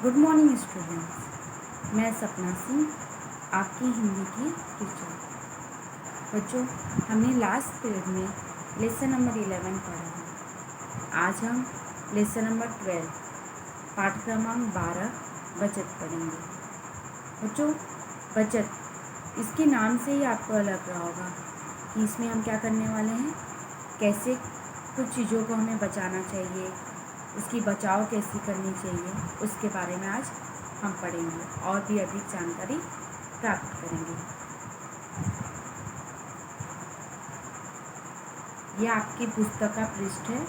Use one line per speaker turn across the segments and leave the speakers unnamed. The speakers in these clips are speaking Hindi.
Good morning students. मैं सपना सिंह, आपकी हिंदी की टीचर। बच्चों, हमने लास्ट पीरियड में लेसन नंबर 11 पढ़ा है। आज हम लेसन नंबर 12 पाठ क्रमांक 12 बचत पढ़ेंगे। बच्चों, बचत इसके नाम से ही आपको लग रहा होगा कि इसमें हम क्या करने वाले हैं, कैसे कुछ चीज़ों को हमें बचाना चाहिए, उसकी बचाव कैसी करनी चाहिए, उसके बारे में आज हम पढ़ेंगे और भी अधिक जानकारी प्राप्त करेंगे। यह आपकी पुस्तक का पृष्ठ है।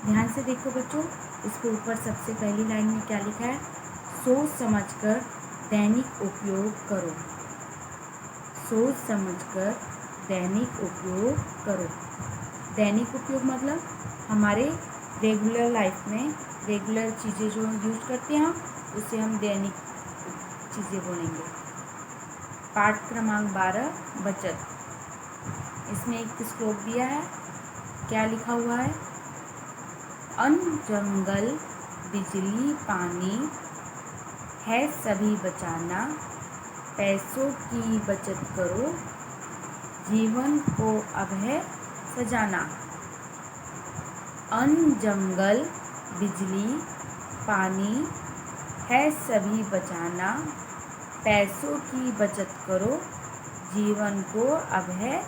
ध्यान से देखो बच्चों, इसके ऊपर सबसे पहली लाइन में क्या लिखा है? सोच समझकर दैनिक उपयोग करो। सोच समझकर दैनिक उपयोग करो। दैनिक उपयोग मतलब हमारे रेगुलर लाइफ में रेगुलर चीज़ें जो यूज करते हैं उसे हम दैनिक चीज़ें बोलेंगे। पाठ क्रमांक 12 बचत। इसमें एक श्लोक दिया है। क्या लिखा हुआ है? अन्न जंगल बिजली पानी है सभी बचाना, पैसों की बचत करो, जीवन को अब है सजाना। अन्न जंगल बिजली पानी है सभी बचाना, पैसों की बचत करो, जीवन को अब है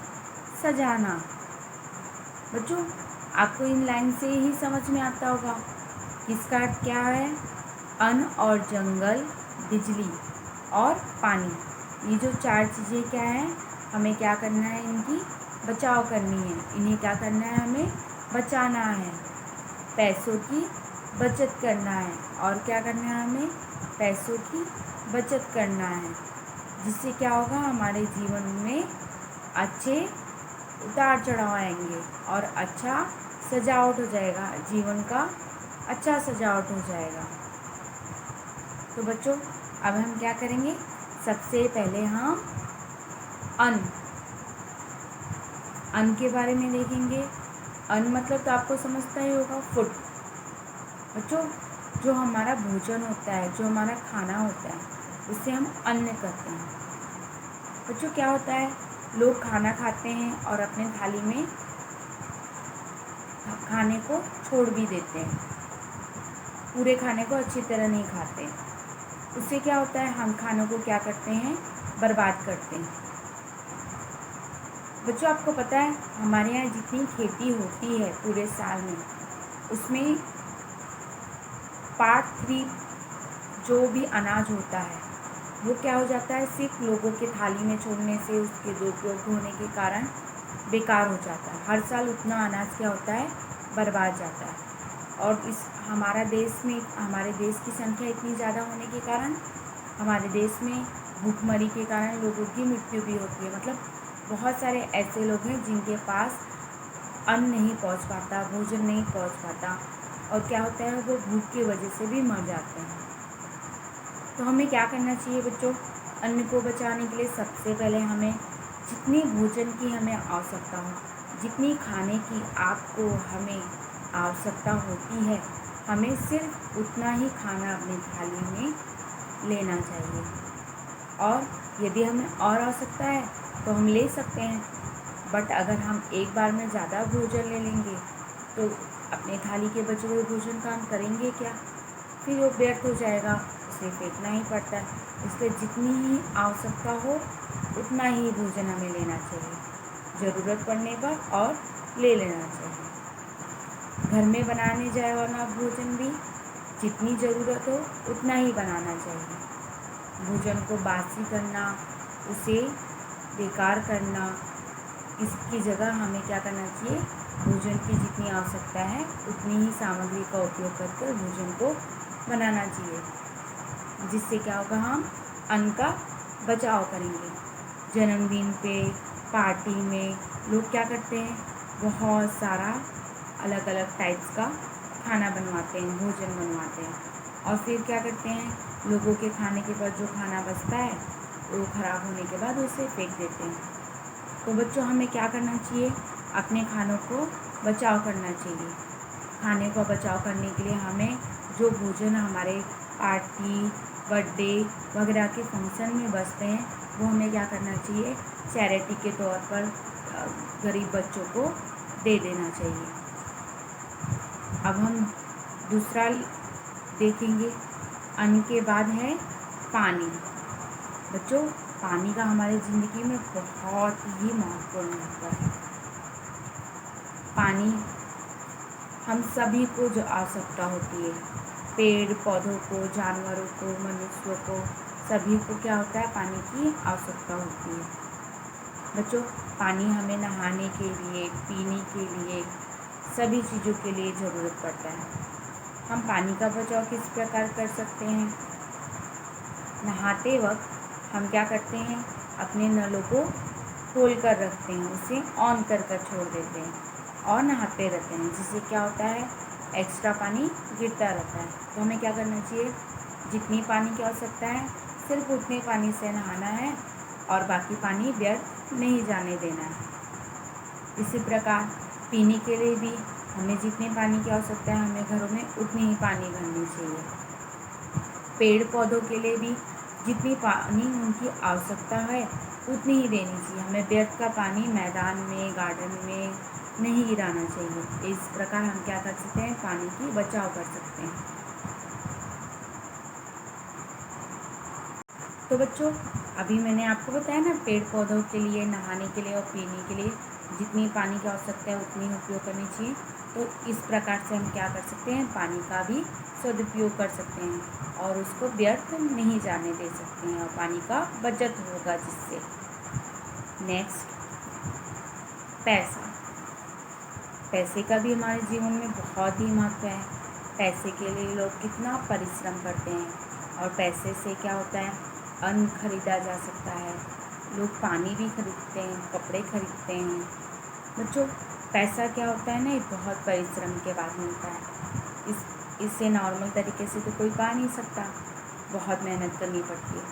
सजाना। बच्चों, आपको इन लाइन से ही समझ में आता होगा किसका अर्थ क्या है। अन्न और जंगल, बिजली और पानी, ये जो चार चीज़ें क्या हैं, हमें क्या करना है, इनकी बचाव करनी है। इन्हें क्या करना है, हमें बचाना है। पैसों की बचत करना है। और क्या करना है, हमें पैसों की बचत करना है, जिससे क्या होगा, हमारे जीवन में अच्छे उतार चढ़ाव आएंगे और अच्छा सजावट हो जाएगा, जीवन का अच्छा सजावट हो जाएगा। तो बच्चों, अब हम क्या करेंगे? सबसे पहले हम अन्न के बारे में देखेंगे। अन्न मतलब तो आपको समझता ही होगा, फूड। बच्चों, जो हमारा भोजन होता है, जो हमारा खाना होता है, उसे हम अन्न कहते हैं। बच्चों, क्या होता है, लोग खाना खाते हैं और अपने थाली में खाने को छोड़ भी देते हैं, पूरे खाने को अच्छी तरह नहीं खाते। उससे क्या होता है, हम खानों को क्या करते हैं, बर्बाद करते हैं। बच्चों, आपको पता है, हमारे यहाँ जितनी खेती होती है पूरे साल में, उसमें पार्ट 3 जो भी अनाज होता है वो क्या हो जाता है, सिर्फ लोगों के थाली में छोड़ने से, उसके दुरुपयोग होने के कारण बेकार हो जाता है। हर साल उतना अनाज क्या होता है, बर्बाद जाता है। और इस हमारे देश की संख्या इतनी ज़्यादा होने के कारण हमारे देश में भूखमरी के कारण लोगों की मृत्यु भी होती है। मतलब बहुत सारे ऐसे लोग हैं जिनके पास अन्न नहीं पहुंच पाता, भोजन नहीं पहुंच पाता, और क्या होता है, वो भूख की वजह से भी मर जाते हैं। तो हमें क्या करना चाहिए बच्चों? अन्न को बचाने के लिए सबसे पहले हमें जितनी भोजन की हमें आवश्यकता हो, जितनी खाने की आपको हमें आवश्यकता होती है, हमें सिर्फ उतना ही खाना अपनी थाली में लेना चाहिए। और यदि हमें और आवश्यकता है तो हम ले सकते हैं, बट अगर हम एक बार में ज़्यादा भोजन ले लेंगे तो अपने थाली के बचे हुए भोजन का हम करेंगे क्या? फिर वो व्यर्थ हो जाएगा, उसे फेंकना ही पड़ता है। इसलिए जितनी ही आवश्यकता हो उतना ही भोजन हमें लेना चाहिए, ज़रूरत पड़ने पर और ले लेना चाहिए। घर में बनाने जाए वाला भोजन भी जितनी ज़रूरत हो उतना ही बनाना चाहिए। भोजन को बासी करना, उसे बेकार करना, इसकी जगह हमें क्या करना चाहिए, भोजन की जितनी आवश्यकता है उतनी ही सामग्री का उपयोग करके भोजन को बनाना चाहिए, जिससे क्या होगा, हम अन्न का बचाव करेंगे। जन्मदिन पे, पार्टी में लोग क्या करते हैं, बहुत सारा अलग अलग टाइप्स का खाना बनवाते हैं, भोजन बनवाते हैं, और फिर क्या करते हैं, लोगों के खाने के बाद जो खाना बचता है वो ख़राब होने के बाद उसे फेंक देते हैं। तो बच्चों, हमें क्या करना चाहिए, अपने खानों को बचाव करना चाहिए। खाने को बचाव करने के लिए हमें जो भोजन हमारे पार्टी, बर्थडे वगैरह के फंक्शन में बचते हैं वो हमें क्या करना चाहिए, चैरिटी के तौर पर गरीब बच्चों को दे देना चाहिए। अब हम दूसरा देखेंगे। अन्न के बाद है पानी। बच्चों, पानी का हमारी ज़िंदगी में बहुत ही महत्वपूर्ण महत्व है। पानी हम सभी को जो आवश्यकता होती है, पेड़ पौधों को, जानवरों को, मनुष्यों को, सभी को क्या होता है, पानी की आवश्यकता होती है। बच्चों, पानी हमें नहाने के लिए, पीने के लिए, सभी चीज़ों के लिए ज़रूरत पड़ता है। हम पानी का बचाव किस प्रकार कर सकते हैं? नहाते वक्त हम क्या करते हैं, अपने नलों को खोल कर रखते हैं, उसे ऑन कर छोड़ देते हैं और नहाते रहते हैं, जिससे क्या होता है, एक्स्ट्रा पानी गिरता रहता है। तो हमें क्या करना चाहिए, जितनी पानी की आवश्यकता है सिर्फ उतने पानी से नहाना है और बाकी पानी व्यर्थ नहीं जाने देना है। इसी प्रकार पीने के लिए भी हमें जितने पानी की आवश्यकता है हमें घरों में उतनी ही पानी भरनी चाहिए। पेड़ पौधों के लिए भी जितनी पानी उनकी आवश्यकता है उतनी ही देनी चाहिए। हमें व्यर्थ का पानी मैदान में, गार्डन में नहीं गिराना चाहिए। इस प्रकार हम क्या कर सकते हैं, पानी की बचाव कर सकते हैं। तो बच्चों, अभी मैंने आपको बताया ना, पेड़ पौधों के लिए, नहाने के लिए और पीने के लिए जितनी पानी की आवश्यकता है उतनी उपयोग करनी चाहिए। तो इस प्रकार से हम क्या कर सकते हैं, पानी का भी सदुपयोग कर सकते हैं और उसको व्यर्थ नहीं जाने दे सकते हैं और पानी का बचत होगा जिससे। नेक्स्ट, पैसा। पैसे का भी हमारे जीवन में बहुत ही महत्व है। पैसे के लिए लोग कितना परिश्रम करते हैं और पैसे से क्या होता है, अन्न खरीदा जा सकता है, लोग पानी भी खरीदते हैं, कपड़े खरीदते हैं। बच्चों, पैसा क्या होता है ना, ये बहुत परिश्रम के बाद मिलता है। इससे नॉर्मल तरीके से तो कोई पा नहीं सकता, बहुत मेहनत करनी पड़ती है।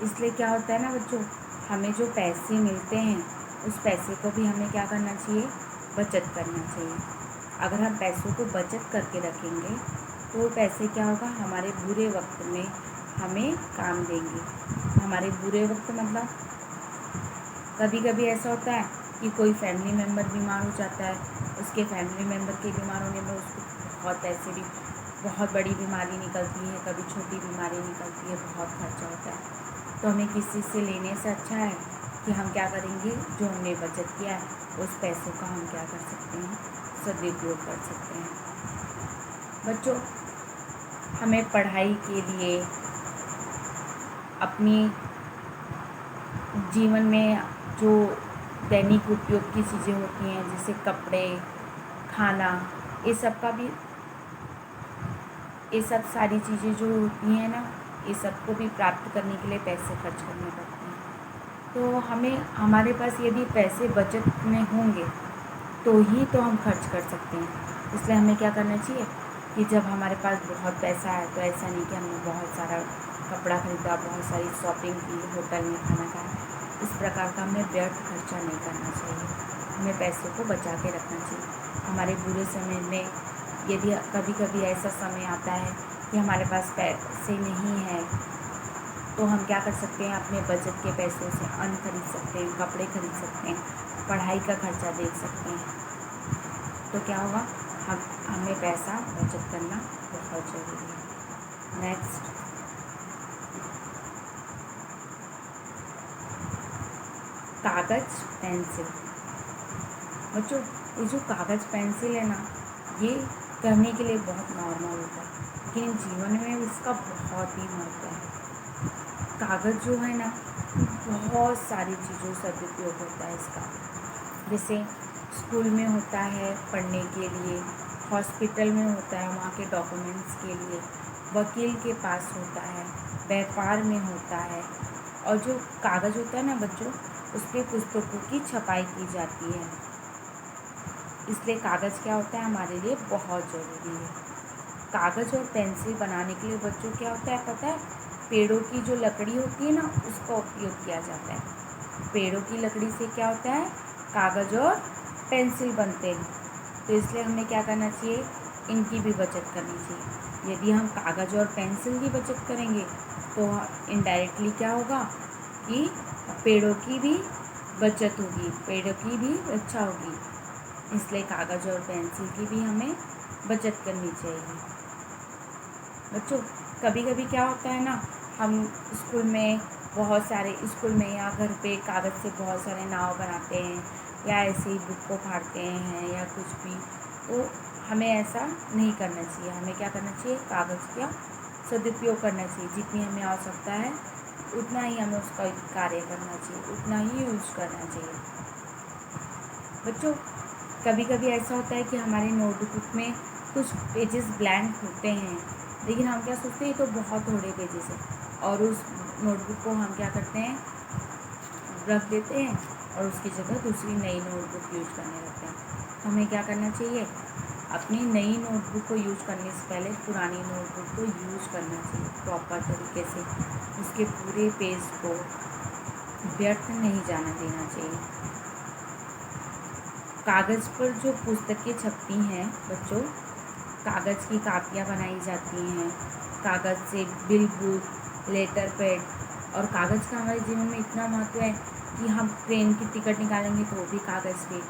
इसलिए क्या होता है ना बच्चों, हमें जो पैसे मिलते हैं उस पैसे को भी हमें क्या करना चाहिए, बचत करना चाहिए। अगर हम पैसों को बचत करके रखेंगे तो वो पैसे क्या होगा, हमारे बुरे वक्त में हमें काम देंगे। हमारे बुरे वक्त मतलब कभी कभी ऐसा होता है कि कोई फैमिली मेम्बर बीमार हो जाता है, उसके फैमिली मेम्बर के बीमार होने में उसको बहुत पैसे भी, बहुत बड़ी बीमारी निकलती है, कभी छोटी बीमारी निकलती है, बहुत खर्चा होता है। तो हमें किसी से लेने से अच्छा है कि हम क्या करेंगे, जो हमने बचत किया है उस पैसों का हम क्या कर सकते हैं, सदुपयोग कर सकते हैं। बच्चों, हमें पढ़ाई के लिए, अपनी जीवन में जो दैनिक उपयोग की चीज़ें होती हैं जैसे कपड़े, खाना, ये सब का भी, ये सब सारी चीज़ें जो होती हैं ना, ये सब को भी प्राप्त करने के लिए पैसे खर्च करने पड़ते हैं। तो हमें, हमारे पास यदि पैसे बचत में होंगे तो ही तो हम खर्च कर सकते हैं। इसलिए हमें क्या करना चाहिए कि जब हमारे पास बहुत पैसा है तो ऐसा नहीं कि हमने बहुत सारा कपड़ा खरीदा, बहुत सारी शॉपिंग की, होटल में खाना खाया, इस प्रकार का हमें व्यर्थ खर्चा नहीं करना चाहिए। हमें पैसों को बचा के रखना चाहिए। हमारे बुरे समय में यदि कभी कभी ऐसा समय आता है कि हमारे पास पैसे नहीं है तो हम क्या कर सकते हैं, अपने बचत के पैसों से अन्न खरीद सकते हैं, कपड़े खरीद सकते हैं, पढ़ाई का खर्चा दे सकते हैं। तो क्या होगा, हमें पैसा बचत करना बहुत ज़रूरी है। नेक्स्ट, कागज़ पेंसिल। बच्चों, ये जो कागज़ पेंसिल है ना, ये करने के लिए बहुत नॉर्मल होता है लेकिन जीवन में इसका बहुत ही महत्व है। कागज़ जो है ना, बहुत सारी चीज़ों से सदुपयोग होता है इसका। जैसे स्कूल में होता है पढ़ने के लिए, हॉस्पिटल में होता है वहाँ के डॉक्यूमेंट्स के लिए, वकील के पास होता है, व्यापार में होता है। और जो कागज़ होता है ना बच्चों, उस पर पुस्तकों की छपाई की जाती है। इसलिए कागज़ क्या होता है, हमारे लिए बहुत ज़रूरी है। कागज़ और पेंसिल बनाने के लिए बच्चों क्या होता है पता है, पेड़ों की जो लकड़ी होती है ना उसका उपयोग किया जाता है। पेड़ों की लकड़ी से क्या होता है, कागज़ और पेंसिल बनते हैं। तो इसलिए हमें क्या करना चाहिए, इनकी भी बचत करनी चाहिए। यदि हम कागज़ और पेंसिल की बचत करेंगे तो इनडायरेक्टली क्या होगा कि पेड़ों की भी बचत होगी, पेड़ों की भी रक्षा होगी। इसलिए कागज़ और पेंसिल की भी हमें बचत करनी चाहिए। बच्चों, कभी कभी क्या होता है ना, हम स्कूल में या घर पे कागज़ से बहुत सारे नाव बनाते हैं या ऐसे ही बुक को फाड़ते हैं या कुछ भी, तो हमें ऐसा नहीं करना चाहिए। हमें क्या करना चाहिए, कागज़ का सदुपयोग करना चाहिए। जितनी हमें आवश्यकता है उतना ही हमें उसका कार्य करना चाहिए, उतना ही यूज़ करना चाहिए। बच्चों, कभी कभी ऐसा होता है कि हमारे नोटबुक में कुछ पेजेस ब्लैंक होते हैं, लेकिन हम क्या सोचते हैं ये तो बहुत थोड़े पेजेस हैं, और उस नोटबुक को हम क्या करते हैं, रख देते हैं और उसकी जगह दूसरी नई नोटबुक यूज करने लगते हैं। तो हमें क्या करना चाहिए, अपनी नई नोटबुक को यूज करने से पहले पुरानी नोटबुक को यूज करना चाहिए प्रॉपर तरीके से। उसके पूरे पेज को व्यर्थ नहीं जाने देना चाहिए। कागज़ पर जो पुस्तकें छपती हैं बच्चों, कागज़ की कापियाँ बनाई जाती हैं, कागज़ से बिल बुक, लेटर पैड, और कागज़ का हमारे जीवन में इतना महत्व है कि हम ट्रेन की टिकट निकालेंगे तो वो भी कागज़ पे,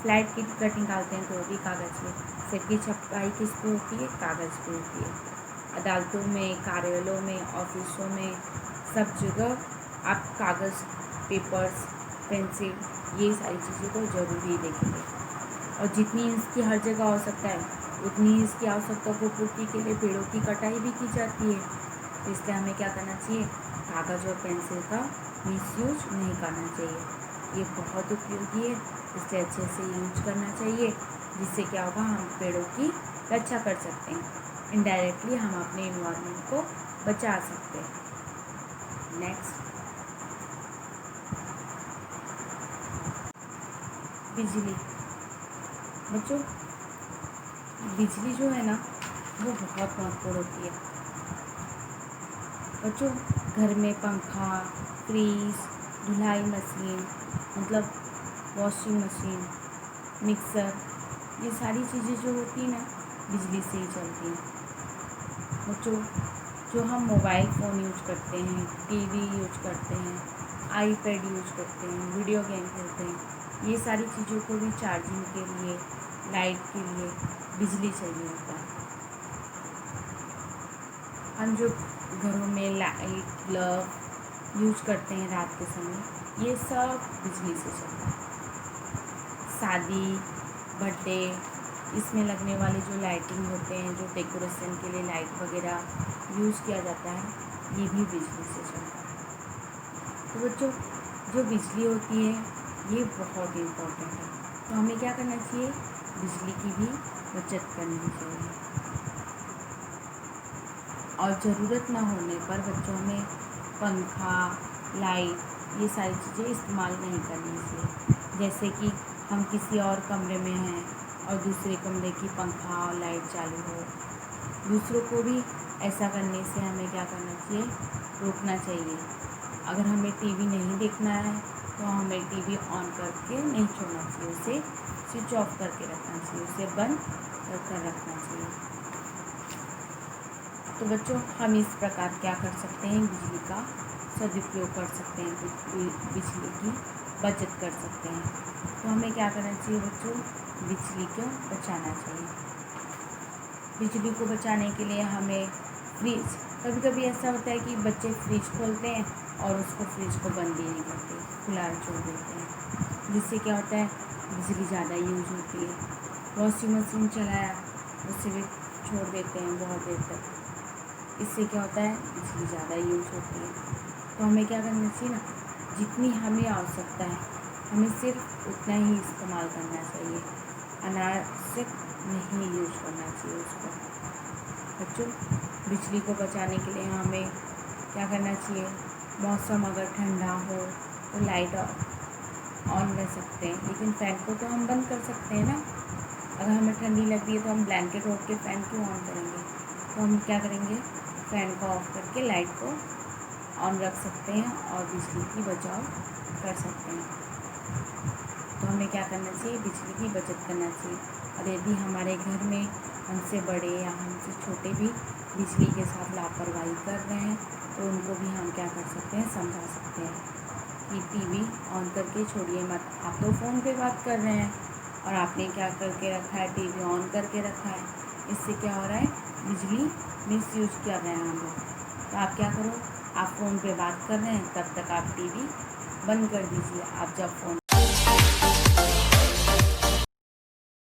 फ्लाइट की टिकट निकालते हैं तो वो भी कागज़ पे। सबकी छपाई किस पे होती है, कागज़ पे होती है। अदालतों में, कार्यालयों में, ऑफिसों में, सब जगह आप कागज़, पेपर्स, पेंसिल, ये सारी चीज़ों को ज़रूरी देखेंगे। और जितनी इसकी हर जगह आवश्यकता है उतनी इसकी आवश्यकता को पूर्ति के लिए पेड़ों की कटाई भी की जाती है। तो इसलिए हमें क्या करना चाहिए, कागज़ और पेंसिल का मिसयूज नहीं करना चाहिए। ये बहुत उपयोगी है, इसलिए अच्छे से यूज करना चाहिए, जिससे क्या होगा, हम पेड़ों की रक्षा कर सकते हैं। इनडायरेक्टली हम अपने इन्वायरमेंट को बचा सकते हैं। नेक्स्ट, बिजली। बच्चों, बिजली जो है ना वो बहुत महत्वपूर्ण होती है। बच्चों, घर में पंखा, फ्रीज, धुलाई मशीन, मतलब वॉशिंग मशीन, मिक्सर, ये सारी चीज़ें जो होती हैं ना बिजली से ही चलती हैं। बच्चों, जो हम मोबाइल फ़ोन यूज करते हैं, टीवी यूज करते हैं, आईपैड यूज करते हैं, वीडियो गेम खेलते हैं, ये सारी चीज़ों को भी चार्जिंग के लिए, लाइट के लिए बिजली चाहिए होता है। हम जो घरों में लाइट, बल्ब यूज करते हैं रात के समय, ये सब बिजली से चलता है। शादी, बर्थडे, इसमें लगने वाले जो लाइटिंग होते हैं, जो डेकोरेशन के लिए लाइट वगैरह यूज़ किया जाता है, ये भी बिजली से चलता है। तो बच्चों, जो बिजली होती है ये बहुत इम्पोर्टेंट है। तो हमें क्या करना चाहिए, बिजली की भी बचत करनी चाहिए। और ज़रूरत ना होने पर बच्चों में पंखा, लाइट, ये सारी चीज़ें इस्तेमाल नहीं करनी चाहिए। जैसे कि हम किसी और कमरे में हैं और दूसरे कमरे की पंखा और लाइट चालू हो, दूसरों को भी ऐसा करने से हमें क्या करना चाहिए, रोकना चाहिए। अगर हमें टीवी नहीं देखना है तो हमें टीवी ऑन करके नहीं छोड़ना चाहिए, उसे स्विच ऑफ करके रखना चाहिए, उसे बंद कर रखना चाहिए। तो बच्चों, हम इस प्रकार क्या कर सकते हैं, बिजली का सदुपयोग कर सकते हैं, बिजली की बचत कर सकते हैं। तो हमें क्या करना चाहिए बच्चों, बिजली को बचाना चाहिए। बिजली को बचाने के लिए हमें फ्रिज, कभी कभी ऐसा होता है कि बच्चे फ्रिज खोलते हैं और उसको फ्रिज को बंद ही नहीं करते, खुला छोड़ देते हैं, जिससे क्या होता है, बिजली ज़्यादा यूज होती है। वॉशिंग मशीन चलाया, उसे भी छोड़ देते हैं बहुत देर तक, इससे क्या होता है, बिजली ज़्यादा यूज होती है। तो हमें क्या करना चाहिए ना, जितनी हमें आवश्यकता है हमें सिर्फ उतना ही इस्तेमाल करना चाहिए, अनावश्यक नहीं यूज करना चाहिए उसको। बच्चों, बिजली को बचाने के लिए हमें क्या करना चाहिए, मौसम अगर ठंडा हो तो लाइट ऑन रह सकते हैं, लेकिन फ़ैन को तो हम बंद कर सकते हैं ना। अगर हमें ठंडी लग रही है तो हम ब्लैंकेट ओढ़ के फ़ैन क्यों ऑन करेंगे, तो हम क्या करेंगे, फ़ैन को ऑफ करके लाइट को ऑन रख सकते हैं और बिजली की बचाव कर सकते हैं। तो हमें क्या करना चाहिए, बिजली की बचत करना चाहिए। और यदि हमारे घर में हमसे बड़े या हमसे छोटे भी बिजली के साथ लापरवाही कर रहे हैं, तो उनको भी हम क्या कर सकते हैं, समझा सकते हैं कि टीवी ऑन करके छोड़िए मत। आप तो फ़ोन पे बात कर रहे हैं और आपने क्या करके रखा है, टीवी ऑन करके रखा है। इससे क्या हो रहा है, बिजली मिसयूज कर रहे हैं हम लोग। तो आप क्या करो, आप फ़ोन पे बात कर रहे हैं, तब तक आप टीवी बंद कर दीजिए। आप जब फ़ोन